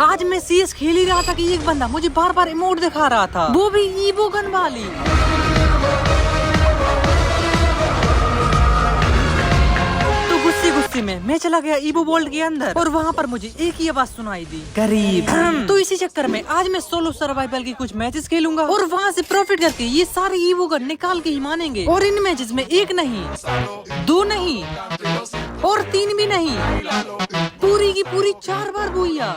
आज मैं सीएस खेल ही रहा था कि एक बंदा मुझे बार बार इमोट दिखा रहा था, वो भी ईवो गन वाली। तो गुस्से में मैं चला गया ईवो वर्ल्ड के अंदर और वहाँ पर मुझे एक ही आवाज सुनाई दी, गरीब। तो इसी चक्कर में आज मैं सोलो सर्वाइवल की कुछ मैचेस खेलूंगा और वहाँ से प्रॉफिट करके ये सारे ईवो गन निकाल के ही मानेंगे। और इन मैचेस में एक नहीं, दो नहीं और तीन भी नहीं, पूरी की पूरी 4 बार बुइया।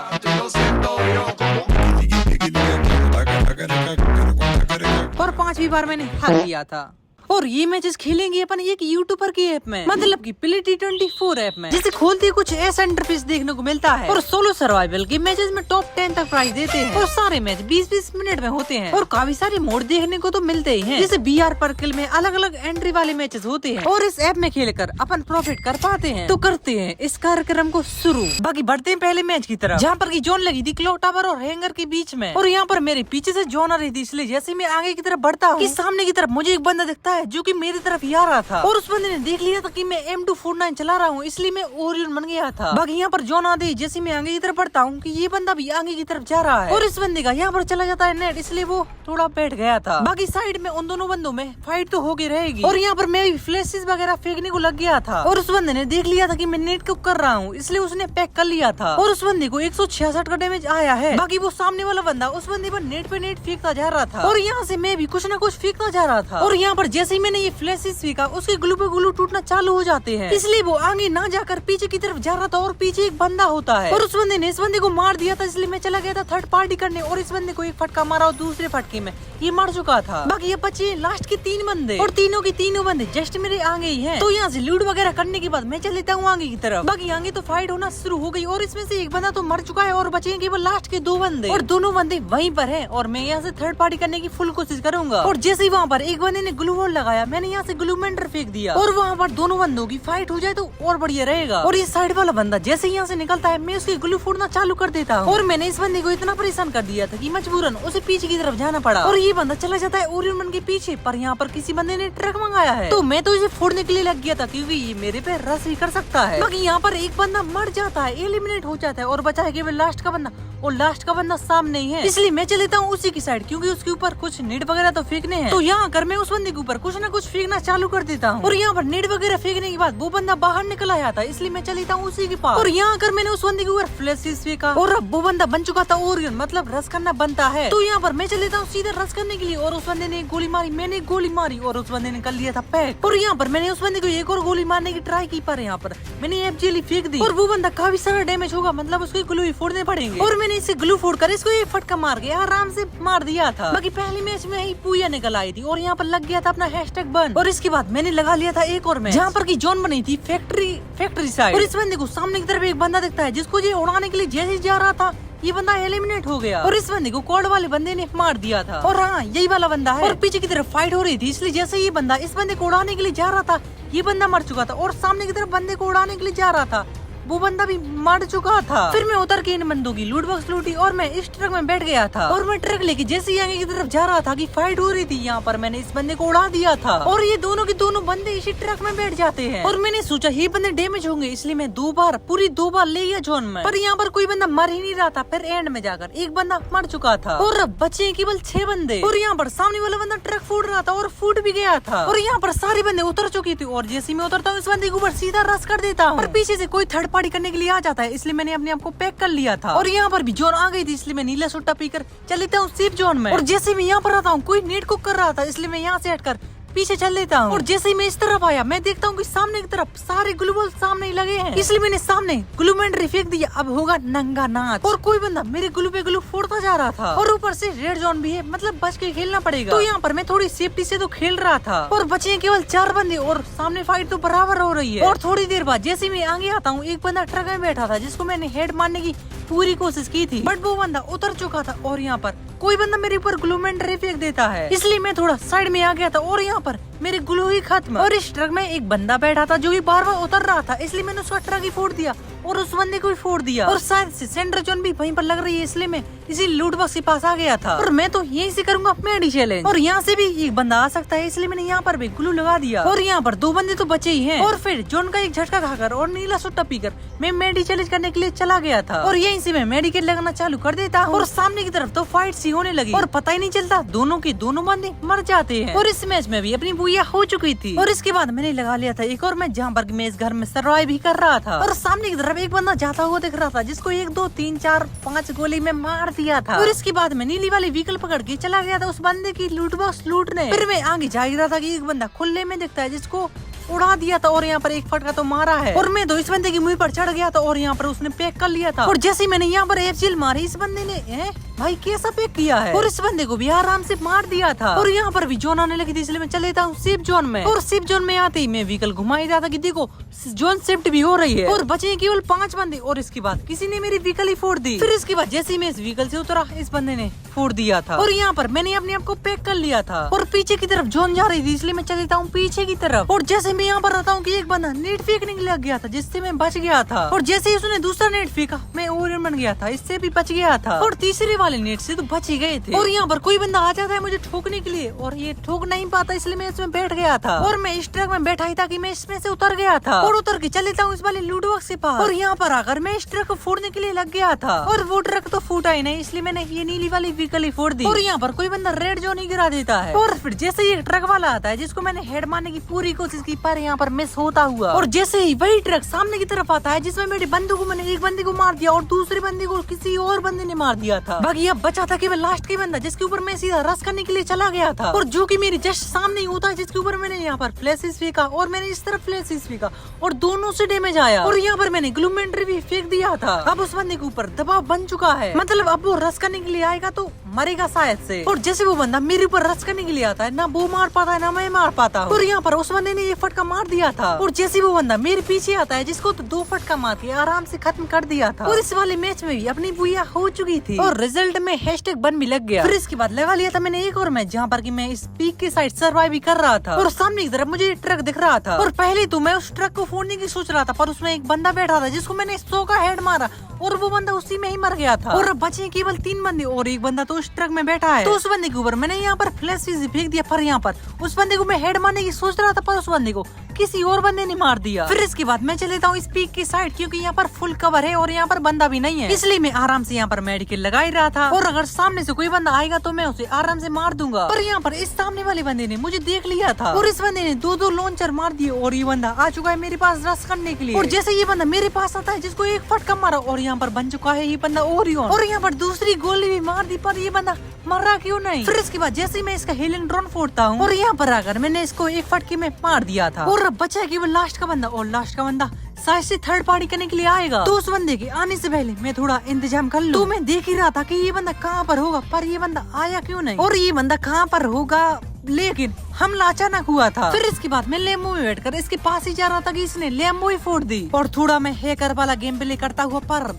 और 5वीं बार मैंने हार किया था। और ये मैचेस खेलेंगे अपन एक यूट्यूबर की ऐप में, मतलब की प्ले T24 ऐप में, जिसे खोलते कुछ ऐसा इंटरफेस देखने को मिलता है। और सोलो सर्वाइवल के मैचेस में टॉप 10 तक प्राइज देते हैं और सारे मैच 20-20 मिनट में होते हैं और काफी सारे मोड देखने को तो मिलते ही हैं, जैसे BR पर किल में अलग अलग एंट्री वाले मैचेस होते हैं। और इस ऐप में खेलकर अपन प्रॉफिट कर पाते हैं। तो करते हैं इस कार्यक्रम को शुरू। बाकी बढ़ते हैं पहले मैच की तरफ, जहाँ पर की जोन लगी थी क्लॉक टावर और हैंगर के बीच में। और यहाँ पर मेरे पीछे से जोन आ रही थी, इसलिए जैसे मैं आगे की तरफ बढ़ता हूँ, सामने की तरफ मुझे एक बंदा दिखता है जो कि मेरी तरफ ही आ रहा था। और उस बंदे ने देख लिया था कि मैं M249 चला रहा हूँ, इसलिए मैं ओरियन बन गया था। बाकी यहाँ पर जोन आते ही जैसे मैं आगे की तरफ बढ़ता हूँ कि ये बंदा भी आगे की तरफ जा रहा है और इस बंदे का यहाँ पर चला जाता है नेट, इसलिए वो थोड़ा बैठ गया था। बाकी साइड में उन दोनों बंदों में फाइट तो होगी रहेगी। और यहाँ पर मैं भी फ्लैशेस वगैरह फेंकने को लग गया था और उस बंदे ने देख लिया था कि मैं नेट कुक कर रहा हूँ, इसलिए उसने पैक कर लिया था और उस बंदे को 166 का डैमेज आया है। बाकी वो सामने वाला बंदा उस बंदे पर नेट पे नेट फेंकता जा रहा था और यहाँ से मैं भी कुछ न कुछ फेंकता जा रहा था। और यहाँ पर जैसे ही मैंने ये फ्लैशेस फेंका, उसके ग्लू पे ग्लू टूटना चालू हो जाते हैं, इसलिए वो आगे ना जाकर पीछे की तरफ जा रहा था और पीछे एक बंदा होता है और उस बंदे ने इस बंदे को मार दिया था, इसलिए मैं चला गया था थर्ड पार्टी करने और इस बंदे को एक फटका मारा और दूसरे फटके में ये मर चुका था। बाकी ये बचे लास्ट के 3 बंदे और तीनों के तीनों बंदे जस्ट मेरे आगे ही हैं। तो यहाँ से लूट वगैरह करने के बाद मैं चल लेता हूँ आगे की तरफ। बाकी आगे तो फाइट होना शुरू हो गई और इसमें से एक बंदा तो मर चुका है और बचे केवल लास्ट के 2 बंदे और दोनों बंदे वहीं पर हैं और मैं यहाँ से थर्ड पार्टी करने की फुल कोशिश करूंगा। और जैसे ही वहाँ पर एक बंदे ने ग्लू वॉल लगाया, मैंने यहाँ से ग्लू मेंटर फेंक दिया और वहाँ पर दोनों बंदों की फाइट हो जाए तो और बढ़िया रहेगा। और ये साइड वाला बंदा जैसे यहाँ से निकलता है, मैं उसकी ग्लू फोड़ना चालू कर देता हूँ और मैंने इस बंदे को इतना परेशान कर दिया था कि मजबूरन उसे पीछे की तरफ जाना पड़ा और ये बंदा चला जाता है ओरियन मन के पीछे। पर यहाँ पर किसी बंदे ने ट्रक मंगाया है, तो मैं तो इसे फोड़ने के लिए लग गया था क्योंकि ये मेरे पे रस भी कर सकता है। बाकी यहाँ पर एक बंदा मर जाता है, एलिमिनेट हो जाता है और बचा है केवल लास्ट का बंदा और लास्ट का बंदा सामने ही है, इसलिए मैं चल लेता हूँ उसी की साइड क्योंकि उसके ऊपर कुछ नेट वगैरह तो फेंकने हैं। तो यहाँ कर मैं उस बंदे के ऊपर कुछ न कुछ फेंकना चालू कर देता हूँ और यहाँ पर नेट वगैरह फेंकने के बाद वो बंदा बाहर निकल आया था, इसलिए मैं चल लेता हूँ उसी के पास। और यहाँ कर मैंने उस बंदे के ऊपर फ्लैशेस फेंका और अब वो बंदा बन चुका था ओरियन, मतलब रस करना बनता है। तो यहाँ पर मैं चल लेता हूँ सीधा रस करने के लिए और उस बंदे ने एक गोली मारी, मैंने एक गोली मारी और उस बंदे ने कर लिया था पैक। और यहाँ पर मैंने उस बंदे को एक और गोली मारने की ट्राई की, पर यहाँ पर मैंने FGL फेंक दी और वो बंदा काफी सारा डैमेज होगा, मतलब उसके ग्लू ही फोड़ने पड़ेंगे और मैंने इसे ग्लू फोड़ कर इसको एक फटका मार के आराम से मार दिया था। बाकी पहले मैच में ही पूया निकल आई थी और यहाँ पर लग गया था अपना हैशटैग बन और इसके बाद मैंने लगा लिया था एक और मैच जहाँ पर की जोन बनी थी फैक्ट्री साइड। और इस बंदे को सामने की तरफ एक बंदा दिखता है जिसको ये उड़ाने के लिए जैसे जा रहा था, ये बंदा एलिमिनेट हो गया और इस बंदे को कोड वाले बंदे ने मार दिया था। और हाँ, यही वाला बंदा है और पीछे की तरफ फाइट हो रही थी, इसलिए जैसे ये बंदा इस बंदे को उड़ाने के लिए जा रहा था, ये बंदा मर चुका था और सामने की तरफ बंदे को उड़ाने के लिए जा रहा था, वो बंदा भी मर चुका था। फिर मैं उतर के इन बंदों की लूट बॉक्स लूटी और मैं इस ट्रक में बैठ गया था और मैं ट्रक लेके जैसे ही आगे की तरफ जा रहा था कि फाइट हो रही थी, यहाँ पर मैंने इस बंदे को उड़ा दिया था और ये दोनों के दोनों बंदे इसी ट्रक में बैठ जाते हैं। और मैंने सोचा ये बंदे डैमेज होंगे, इसलिए मैं पूरी दो बार ले गया जोन में, पर यहाँ पर कोई बंदा मर ही नहीं रहा था। फिर एंड में जाकर एक बंदा मर चुका था और अब बचे केवल 6 बंदे और यहाँ पर सामने वाला बंदा ट्रक फोड़ रहा था और फूट भी गया था और यहाँ पर सारे बंदे उतर चुके थे और जैसे मैं उतरता हूँ इस बंदे के ऊपर सीधा रस कर देता हूँ और पीछे से कोई थर्ड पार्टी करने के लिए आ जाता है, इसलिए मैंने अपने आप को पैक कर लिया था। और यहाँ पर भी जोन आ गई थी, इसलिए मैं नीला सुट्टा पीकर चल लेता हूँ सेफ जोन में। और जैसे मैं यहाँ पर आता हूँ कोई नेट कुक कर रहा था, इसलिए मैं यहाँ से हटकर पीछे चल लेता हूँ और जैसे ही मैं इस तरफ आया, मैं देखता हूँ कि सामने की तरफ सारे ग्लू बॉल सामने ही लगे हैं, इसलिए मैंने सामने ग्लू मेंटर फेंक दिया। अब होगा नंगा नाच और कोई बंदा मेरे ग्लू पे ग्लू फोड़ता जा रहा था और ऊपर से रेड जोन भी है, मतलब बच के खेलना पड़ेगा। तो यहाँ पर मैं थोड़ी सेफ्टी से तो खेल रहा था और बचे केवल 4 बंदे और सामने फाइट तो बराबर हो रही है। और थोड़ी देर बाद जैसे मैं आगे आता हूँ, एक बंदा ट्रक में बैठा था जिसको मैंने हेड मारने की पूरी कोशिश की थी, बट वो बंदा उतर चुका था और यहाँ पर कोई बंदा मेरे ऊपर ग्लू मेंटर फेंक देता है, इसलिए मैं थोड़ा साइड में आ गया था और यहाँ पर मेरे ग्लू ही खत्म। और इस ट्रक में एक बंदा बैठा था जो कि बार बार उतर रहा था, इसलिए मैंने उसका ट्रक ही फोड़ दिया और उस बंदे को भी फोड़ दिया। और शायद से सेंटर जोन भी वहीं पर लग रही है, इसलिए मैं इसी लूट बॉक्स के पास आ गया था। और मैं तो यहीं से करूंगा मेडी चैलेंज, और यहाँ से भी एक बंदा आ सकता है, इसलिए मैंने यहाँ पर भी ग्लू लगा दिया। और यहाँ पर 2 बंदे तो बचे ही हैं। और फिर जोन का एक झटका खाकर और नीला सुट्टा पीकर मैं मेडी चैलेंज करने के लिए चला गया था। और यहीं से मैं मेडिकेट लगाना चालू कर देता हूँ। और सामने की तरफ तो फाइट सी होने लगी और पता ही नहीं चलता दोनों के दोनों बंदे मर जाते हैं। और इस मैच में भी अपनी बुआ हो चुकी थी। और इसके बाद मैंने लगा लिया था एक और मैच, जहाँ पर मैं इस घर में सर्वाइव भी कर रहा था। और सामने की तरफ एक बंदा जाता हुआ दिख रहा था, जिसको 1 2 3 4 5 गोली में मार दिया था। और इसके बाद मैं नीली वाली व्हीकल पकड़ के चला गया था उस बंदे की लूट बॉक्स लूटने। फिर मैं आगे जा रहा था कि एक बंदा खुले में दिखता है, जिसको उड़ा दिया था और यहाँ पर एक फटका तो मारा है। और मैं तो इस बंदे की मुंह पर चढ़ गया था और यहाँ पर उसने पैक कर लिया था। और जैसे ही मैंने यहाँ पर एफजिल मारी, इस बंदे ने भाई कैसा पैक किया है, और इस बंदे को भी आराम से मार दिया था। और यहाँ पर भी जोन आने लगी थी, इसलिए मैं चले था शिप जोन में। और शिप जोन में आते ही मैं व्हीकल घुमाई रहा था कि देखो जोन शिफ्ट भी हो रही है। और बचे केवल 5 बंदे। और इसके बाद किसी ने मेरी व्हीकल ही फोड़ दी। फिर इसके बाद जैसे ही मैं इस व्हीकल से उतरा, इस बंदे ने फोड़ दिया था। और यहाँ पर मैंने अपने आप को पैक कर लिया था और पीछे की तरफ जोन जा रही थी, इसलिए मैं चलता हूँ पीछे की तरफ। और जैसे मैं यहाँ पर रहता हूँ कि एक बंदा नेट फेंकने लग गया था, जिससे मैं बच गया था। और जैसे ही उसने दूसरा नेट फेंका, मैं ओरियन बन गया था, इससे भी बच गया था। और तीसरे वाले नेट से तो बच ही गए थे। और यहाँ पर कोई बंदा आ जाता है मुझे ठोकने के लिए, और ये ठोक नहीं पाता, इसलिए मैं इसमें बैठ गया था। और मैं इस ट्रक में बैठा ही था कि मैं इसमें से उतर गया था और उतर के चले इस वाले लूट बॉक्स के पास। और यहाँ पर आकर मैं इस ट्रक को फोड़ने के लिए लग गया था, और वो ट्रक तो फूटा ही नहीं, इसलिए मैंने ये नीली वाली व्हीकल ही फोड़ दी। और यहाँ पर कोई बंदा रेड जोन ही गिरा देता है। और फिर जैसे ही एक ट्रक वाला आता है, जिसको मैंने हेड मारने की पूरी कोशिश की, पर यहाँ पर मिस होता हुआ। और जैसे ही वही ट्रक सामने की तरफ आता है, जिसमें मेरे बंदे को मैंने एक बंदे को मार दिया और दूसरे बंदे को किसी और बंदे ने मार दिया था। बाकी अब बचा था केवल लास्ट की बंदा, जिसके ऊपर मैं सीधा रश करने के लिए चला गया था, और जो कि मेरी जस्ट सामने ही होता है, जिसके ऊपर मैंने यहाँ पर फ्लैशेस फेंका और मैंने इस तरफ फ्लैशेस फेंका और दोनों से डैमेज आया। और यहाँ पर मैंने ग्लूमेंट्री भी फेंक दिया था। अब उस बंदे के ऊपर दबाव बन चुका है, मतलब अब वो रश करने के लिए आएगा तो मरेगा शायद से। और जैसे वो बंदा मेरे ऊपर रश करने के लिए आता है, ना वो मार पाता है ना मैं मार पाता हूँ। और यहाँ पर उस बंदे ने एक फटका मार दिया था। और जैसे वो बंदा मेरे पीछे आता है, जिसको तो 2 फटका मार के आराम से खत्म कर दिया था। और इस वाले मैच में भी अपनी बुआ हो चुकी थी और रिजल्ट में हैशटैग बन भी लग गया। फिर इसके बाद लगा लिया था मैंने एक और मैच, जहाँ पर कि मैं इस पीक के साइड सर्वाइव भी कर रहा था। और सामने की तरफ मुझे ट्रक दिख रहा था, और पहले तो मैं उस ट्रक को फोड़ने की सोच रहा था, पर उसमें एक बंदा बैठा था, जिसको मैंने 100 का हेड मारा और वो बंदा उसी में ही मर गया था। और अब बचे केवल 3 बंदे और एक बंदा तो उस ट्रक में बैठा है। तो उस बंदे के ऊपर मैंने यहाँ पर फ्लैश फेंक दिया, पर यहाँ पर उस बंदे को मैं हेड मारने की सोच रहा था, पर उस बंदे को किसी और बंदे ने मार दिया। फिर इसके बाद मैं चलेता हूँ इस पीक की साइड, क्योंकि यहाँ पर फुल कवर है और यहाँ पर बंदा भी नहीं है, इसलिए मैं आराम से यहाँ पर मेडिकल लगा ही रहा था। और अगर सामने से कोई बंदा आएगा तो मैं उसे आराम से मार दूंगा। और यहाँ पर इस सामने वाले बंदे ने मुझे देख लिया था और इस बंदे ने 2 लॉन्चर मार दिए, और ये बंदा आ चुका है मेरे पास रश करने के लिए। और जैसे ये बंदा मेरे पास आता है, जिसको एक फटका मारा, और यहाँ पर बन चुका है ये बंदा ओरियन। और यहाँ पर दूसरी गोली भी मार दी, पर ये बंदा मर रहा क्यों नहीं। फिर इसके बाद जैसे मैं इसका हेलिंग ड्रोन फोड़ता हूँ, और यहाँ पर आकर मैंने इसको एक फटके में मार दिया था। और अब बचा केवल लास्ट का बंदा, और लास्ट का बंदा शायद से थर्ड पार्टी करने के लिए आएगा। तो उस बंदे के आने से पहले मैं थोड़ा इंतजाम कर लूं। तो मैं देख ही रहा था कि ये बंदा कहाँ पर होगा, पर ये बंदा आया क्यों नहीं, और ये बंदा कहाँ पर होगा, लेकिन हमला अचानक हुआ था। फिर इसके बाद मैं लेम्बो में बैठकर इसके पास ही जा रहा था कि इसने लेम्बो ही फोड़ दी। और थोड़ा मैं हैकर वाला गेम प्ले करता हुआ, पर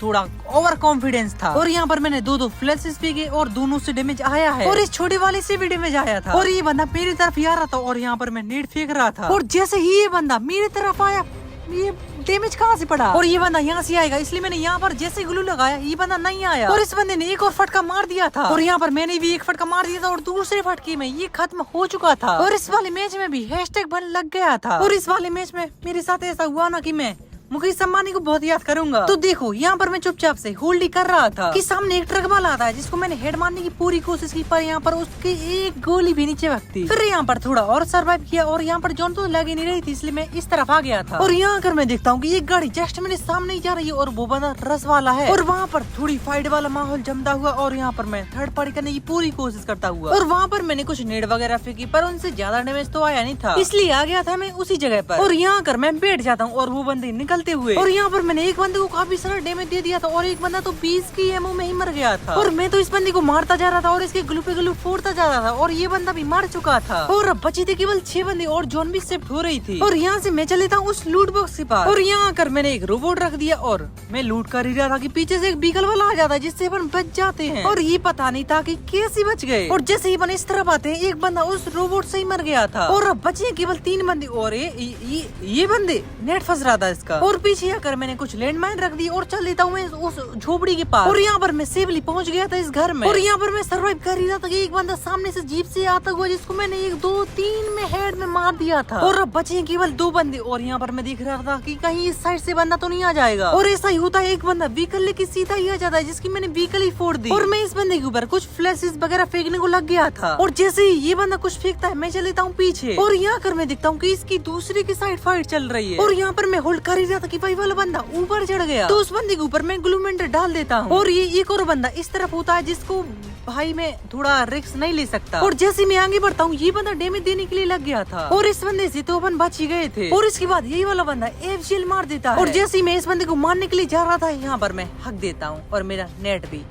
थोड़ा ओवर कॉन्फिडेंस था। और यहाँ पर मैंने 2 फ्लैशेस फेंके और दोनों से डैमेज आया है, और इस छोटे वाले से भी डैमेज आया था। और ये बंदा मेरी तरफ ही आ रहा था, और यहाँ पर मैं नेट फेंक रहा था, और जैसे ही ये बंदा मेरी तरफ आया, ये डैमेज कहाँ से पड़ा, और ये बंदा यहाँ से आएगा, इसलिए मैंने यहाँ पर जैसे ग्लू लगाया, ये बंदा नहीं आया, और इस बंदे ने एक और फटका मार दिया था। और यहाँ पर मैंने भी एक फटका मार दिया था, और दूसरे फटके में ये खत्म हो चुका था। और इस वाले मैच में भी हैशटैग बन लग गया था। और इस वाले मैच में मेरे साथ ऐसा हुआ ना कि मैं मुकेश अंबानी को बहुत याद करूंगा। तो देखो यहाँ पर मैं चुपचाप से होल्ड ही कर रहा था कि सामने एक ट्रक वाला आता है, जिसको मैंने हेड मारने की पूरी कोशिश की, पर यहाँ पर उसकी एक गोली भी नीचे वक्ती। फिर यहाँ पर थोड़ा और सर्वाइव किया, और यहाँ पर जोन तो लगी नहीं रही थी, इसलिए मैं इस तरफ आ गया था। और यहाँ आकर मैं देखता हूँ कि एक गाड़ी जस्ट मेरे सामने ही जा रही है, और वो बंदा रस वाला है, और वहाँ पर थोड़ी फाइट वाला माहौल जमता हुआ, और यहाँ पर मैं थर्ड पार्टी करने की पूरी कोशिश करता हुआ। और वहाँ पर मैंने कुछ नेट वगैरह फेंकी, पर उनसे ज्यादा डैमेज तो आया नहीं था, इसलिए आ गया था मैं उसी जगह पर। और यहाँ आकर मैं बैठ जाता हूँ, और वो बंदे निकलते हुए, और यहाँ मैंने एक बंदे को काफी सारा डैमेज दे दिया था, और एक बंदा तो 20 की एमओ में ही मर गया था। और मैं तो इस बंदे को मारता जा रहा था, और इसके ग्लू पे ग्लू फोड़ता जा रहा था, और ये बंदा भी मर चुका था। और अब बचे थे केवल 6 बंदे, और जोन भी शिफ्ट हो रही थी। और यहाँ से मैं चले था उस लूट बॉक्स के पास, और यहाँ आकर मैंने एक रोबोट रख दिया, और मैं लूट कर ही रहा था कि पीछे से एक बीगल वाला आ जाता है, जिससे अपन बच जाते हैं। और ये पता नहीं था कि कैसे बच गए। और जैसे ही अपन इस तरफ आते हैं, एक बंदा उस रोबोट से ही मर गया था। और अब बचे केवल 3 बंदे, और ये बंदे नेट फंस रहा था इसका। और पीछे आकर मैंने कुछ लैंडमाइन रख दी और चल देता हूँ मैं उस झोपड़ी के पास। और यहाँ पर मैं सेफली पहुंच गया था इस घर में। और यहाँ पर मैं सर्वाइव कर ही रहा था कि एक बंदा सामने से जीप से आता हुआ जिसको मैंने 1 2 3 में हेड में मार दिया था। और अब बचे केवल 2 बंदे। और यहाँ पर मैं देख रहा था कि कहीं इस साइड से बंदा तो नहीं आ जाएगा। और ऐसा ही होता है, एक बंदा व्हीकल लेके सीधा ही आ जाता है जिसकी मैंने व्हीकल ही फोड़ दी। और मैं इस बंदे के ऊपर कुछ फ्लैशेस वगैरह फेंकने को लग गया था। और जैसे ही ये बंदा कुछ फेंकता है मैं चल लेता हूँ पीछे। और यहाँ कर मैं देखता हूँ कि इसकी दूसरी की साइड फाइट चल रही है। और यहाँ पर मैं होल्ड कर ही रहा था कि भाई वाला बंदा ऊपर चढ़ गया, तो उस बंदे के ऊपर मैं ग्लूमेंट डाल देता हूँ। और ये एक और बंदा इस तरफ होता है जिसको भाई मैं थोड़ा रिस्क नहीं ले सकता। और जैसे मैं आगे बढ़ता हूँ ये बंदा डैमेज देने के लिए लग गया था। और इस बंदे से तो अपन बच ही गए थे। और इसके बाद यही वाला बंदा एफजीएल मार देता है। और जैसे ही मैं इस बंदे को मारने के लिए जा रहा था यहाँ पर मैं हक देता हूँ और मेरा नेट भी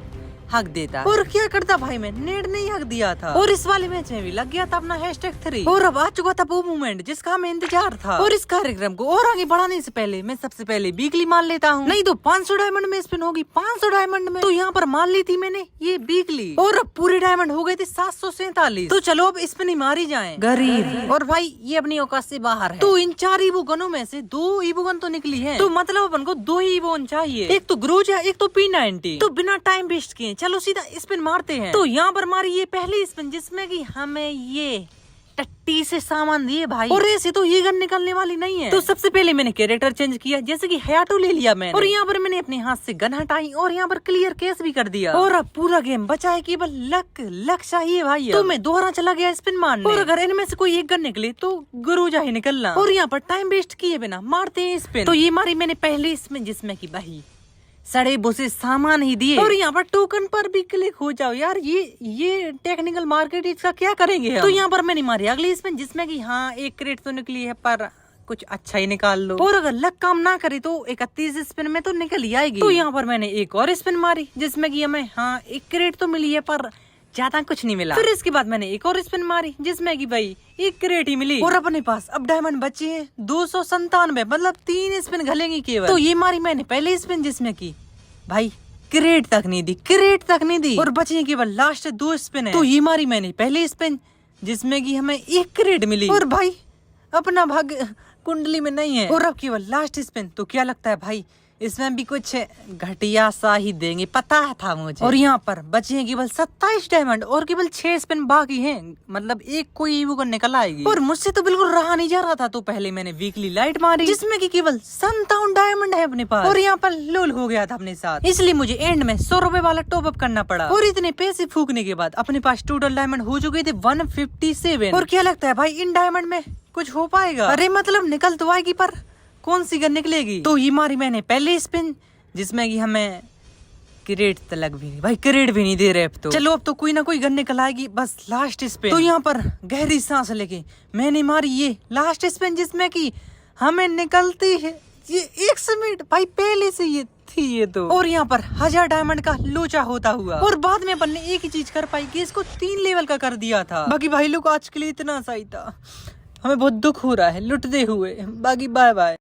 हक देता है। और क्या करता भाई, मैं नेट नहीं हक दिया था। और इस वाले मैच में भी लग गया था अपना #3। और अब आ चुका था वो मोमेंट जिसका हमें इंतजार था। और इस कार्यक्रम को और आगे बढ़ाने से पहले मैं सबसे पहले बीकली मान लेता हूँ, नहीं तो 500 डायमंड में स्पिन होगी। 500 डायमंड में तो यहाँ पर मान ली थी मैंने ये बीकली। और अब पूरे डायमंड हो गए थे 747। तो चलो अब स्पिन ही मारी जाए। गरीब और भाई ये अपनी औकात से बाहर है। तो इन 4 ईवो गनों में से 2 ईवो गन तो निकली है, तो मतलब अपन को 2 ही ईवो गन चाहिए, एक तो ग्रोजा एक तो P90। तो बिना टाइम वेस्ट किए चलो सीधा स्पिन मारते हैं। तो यहाँ पर मारी ये पहली स्पिन जिसमें कि हमें ये टट्टी से सामान दिए भाई। और ऐसे तो ये गन निकलने वाली नहीं है। तो सबसे पहले मैंने कैरेक्टर चेंज किया, जैसे कि हयाटो ले लिया मैंने। और यहाँ पर मैंने अपने हाथ से गन हटाई और यहाँ पर क्लियर केस भी कर दिया। और अब पूरा गेम बचा है केवल लक चाहिए भाई। तो मैं दोबारा चला गया स्पिन मारने। और अगर इनमें से कोई एक गन निकले तो गुरुजा ही निकलना। और यहाँ पर टाइम वेस्ट किए बिना मारते हैं स्पिन। तो ये मारी मैंने पहले स्पिन जिसमें की भाई सड़े भूसे सामान ही दिए। और यहाँ पर टोकन पर भी क्लिक हो जाओ यार, ये टेक्निकल मार्केट इसका क्या करेंगे हम? तो यहाँ पर मैंने मारी अगली स्पिन जिसमें कि हाँ एक क्रेट तो निकली है पर कुछ अच्छा ही निकाल लो। और अगर लक काम ना करे तो 31 स्पिन में तो निकल ही आएगी। तो यहाँ पर मैंने एक और स्पिन मारी जिसमें कि हमें हाँ एक क्रेट तो मिली है पर ज्यादा कुछ नहीं मिला। फिर इसके बाद मैंने एक और स्पिन मारी जिसमें कि भाई एक क्रेट ही मिली। और अपने पास अब डायमंड बचे हैं 297, मतलब 3 स्पिन घलेंगी केवल। तो ये मारी मैंने पहले स्पिन जिसमें की भाई क्रेट तक नहीं दी। और बचे केवल लास्ट 2 स्पिन है। तो ये मारी मैंने पहले स्पिन जिसमें कि हमें एक क्रेट मिली। और भाई अपना भाग्य कुंडली में नहीं है। और अब केवल लास्ट स्पिन, तो क्या लगता है भाई इसमें भी कुछ घटिया सा ही देंगे, पता था मुझे। और यहाँ पर बचे हैं केवल 27 डायमंड और केवल 6 स्पिन बाकी हैं, मतलब एक कोई ईवो गन निकल आएगी। और मुझसे तो बिल्कुल रहा नहीं जा रहा था। तो पहले मैंने वीकली लाइट मारी जिसमें कि केवल 57 डायमंड है अपने पास। और यहाँ पर लोल हो गया था अपने साथ, इसलिए मुझे एंड में 100 रुपए वाला टॉप अप करना पड़ा। और इतने पैसे फूकने के बाद अपने पास टोटल डायमंड हो चुके थे 157। और क्या लगता है भाई इन डायमंड में कुछ हो पाएगा? अरे मतलब निकल तो आएगी पर कौन सी गन निकलेगी? तो ये मारी मैंने पहले स्पिन जिसमें कि हमें क्रेट तलक भी नहीं, भाई क्रेट भी नहीं दे रहे अब तो। चलो अब तो कोई ना कोई गन निकल आएगी, बस लास्ट स्पिन। तो यहाँ पर गहरी सांस लेके मैंने मारी ये लास्ट स्पिन जिसमें कि हमें निकलती है ये 1 मिनट भाई पहले से ये थी ये तो। और यहाँ पर 1000 डायमंड का लोचा होता हुआ। और बाद में अपन ने एक ही चीज कर पाई कि इसको 3 लेवल का कर दिया था। बाकी भाई लोग आज के लिए इतना सही था, हमें बहुत दुख हो रहा है लुटते हुए। बाकी बाय बाय।